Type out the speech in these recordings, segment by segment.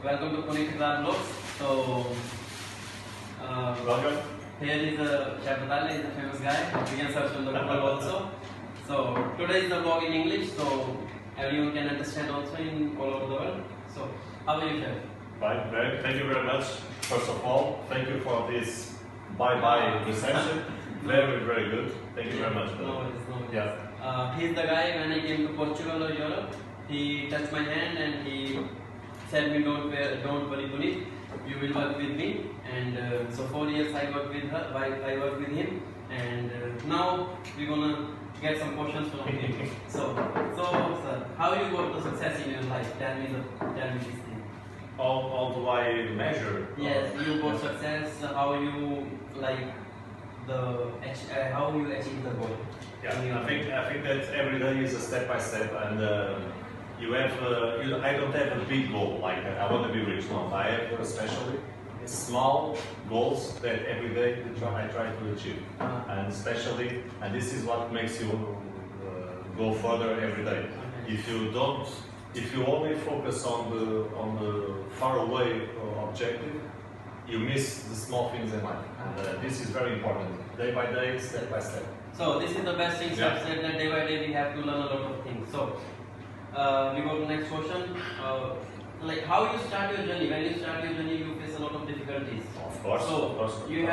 welcome to Puneet Vlog. So, Welcome. here is Chef Batalya, is a famous guy. You can search on the Google also. So, today is the vlog in English, so everyone can understand also in all over the world. So, how are you, Chef? Fine, thank you very much. First of all, thank you for this bye-bye reception. Very good. Thank you very much. No worries, no worries. Yeah. He's the guy when I came to Portugal or Europe. He touched my hand and he said me, don't worry, Puneet, you will work with me. And so 4 years I worked with her, I worked with him, and now we're gonna get some questions from him. So sir, how you got the success in your life? Tell me this thing. How do I measure? Yes, you got success. How you how you achieve the goal? Yeah, I think that every day is a step by step, and you have. I don't have a big goal like I want to be rich. No, I have especially small goals that every day I try to achieve, and especially, and this is what makes you go further every day. If you only focus on the far away objective, you miss the small things in life, and this is very important. Day by day, step by step. So this is the best thing I've said, that day by day we have to learn a lot of things. So we go to the next question. Like how you start your journey? When you start your journey, you face a lot of difficulties. Of course. So you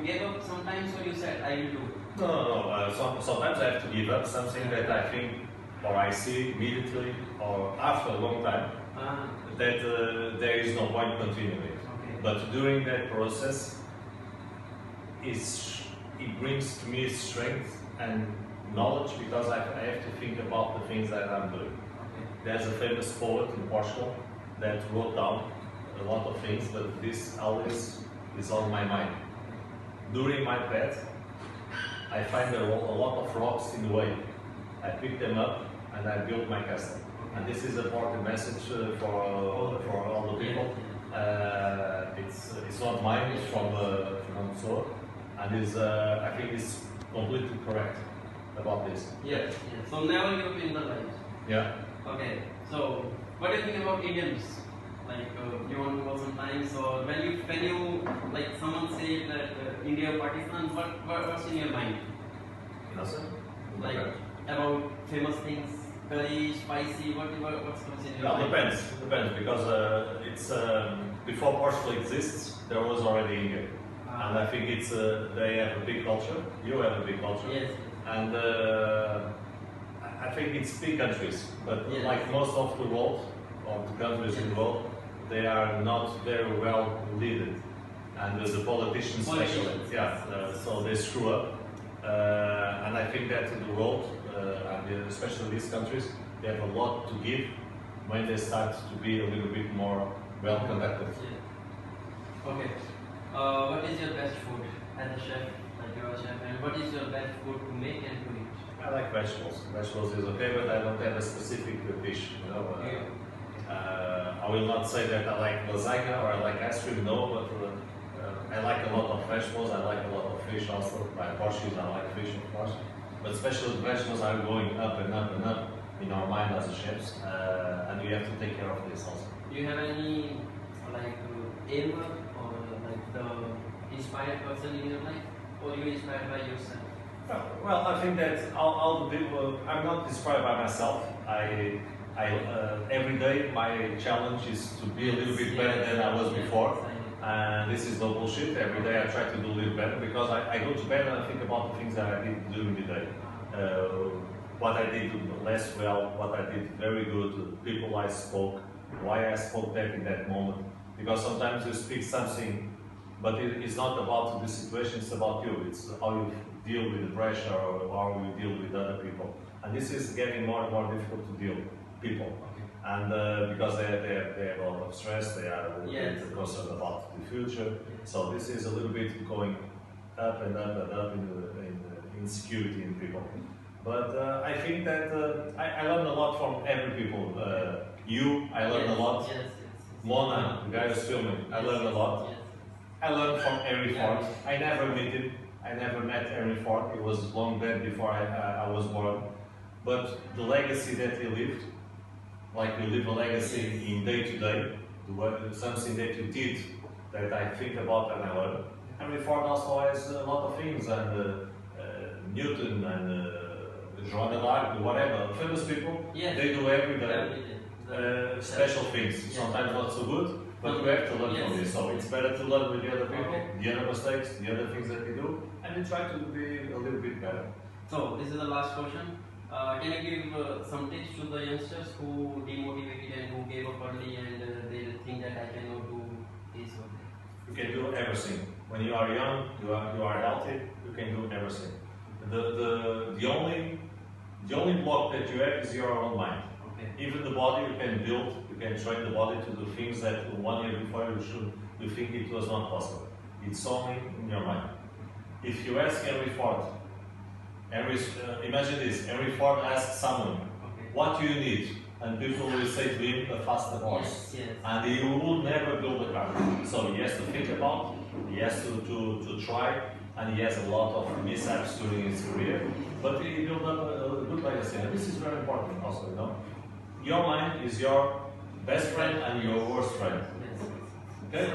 gave up sometimes, or you said I will do. No. Sometimes I have to give up something that I think or I see immediately or after a long time that there is no point continuing. Okay. But during that process, it brings to me strength and knowledge because I have to think about the things that I'm doing. Okay. There's a famous poet in Portugal that wrote down a lot of things, but this always is on my mind. During my path, I find a lot of rocks in the way. I pick them up and I build my castle. And this is a important message for all the people. It's not mine, it's from Soor. And I think it's completely correct about this. Yes. So never give up in the life. Yeah. Okay. So what do you think about Indians? Like you want to go sometimes, or when you like someone say that India or Pakistan, what's in your mind? Like about famous things, curry, spicy, what's in your mind? Depends because it's before Portugal exists, there was already India. And I think they have a big culture. You have a big culture. Yes. And I think it's big countries, but yes. like most of the world, of the countries in the world, they are not very well led, and the politicians especially, so they screw up. And I think that in the world, and especially these countries, they have a lot to give when they start to be a little bit more well conducted. Yeah. Okay. What is your best food as a chef? Like you're a chef, and what is your best food to make and to eat? I like vegetables. Vegetables is okay, but I don't have a specific dish. I will not say that I like lasagna or I like ice cream. No, but I like a lot of vegetables. I like a lot of fish also. By Portuguese, I like fish, of course. But especially the vegetables are going up and up and up in our mind as a chefs, and we have to take care of this also. Do you have any aim or the inspired person in your life, or you inspired by yourself? Well, I think that all the people. I'm not inspired by myself. Every day my challenge is to be a little bit better than I was before, and this is no bullshit. Every day I try to do a little better because I go to bed and I think about the things that I did during the day. What I did less well, what I did very good, the people I spoke, why I spoke that in that moment. Because sometimes you speak something, but it's not about the situation, it's about you. It's how you deal with the pressure or how you deal with other people. And this is getting more and more difficult to deal with people. And because they have a lot of stress, they are concerned about the future. So this is a little bit going up and up and up in the insecurity in people. But I think that I learn a lot from every people. I learn a lot. Mona, the guy who's filming, I learned a lot. I learned from Henry Ford. I never met him. I never met Henry Ford. He was long dead before I was born. But the legacy that he lived, like we live a legacy in day to day, something that you did that I think about and I learn. Henry Ford also has a lot of things, and Newton and Joanna d'Arc, whatever, famous people, Yes. they do every day Every day. special things, sometimes not so good, but we have to learn from this. So it's better to learn with the other people, the other mistakes, the other things that we do, and we try to be a little bit better. So this is the last question. Can you give some tips to the youngsters who demotivated and who gave up early and they think that I cannot do this or that? You can do everything. When you are young, you are healthy, you can do everything. The only block that you have is your own mind. Okay. Even the body you can build, you can train the body to do things that 1 year before you think it was not possible. It's only in your mind. If you ask Henry Ford, imagine this, Henry Ford asked someone, what do you need? And people will say to him, a faster horse. Yes, yes. And he will never build a car. So he has to think about, he has to try, and he has a lot of mishaps during his career, but he built up a good legacy. And this is very important also, you know. Your mind is your best friend and your worst friend. Yes. Okay?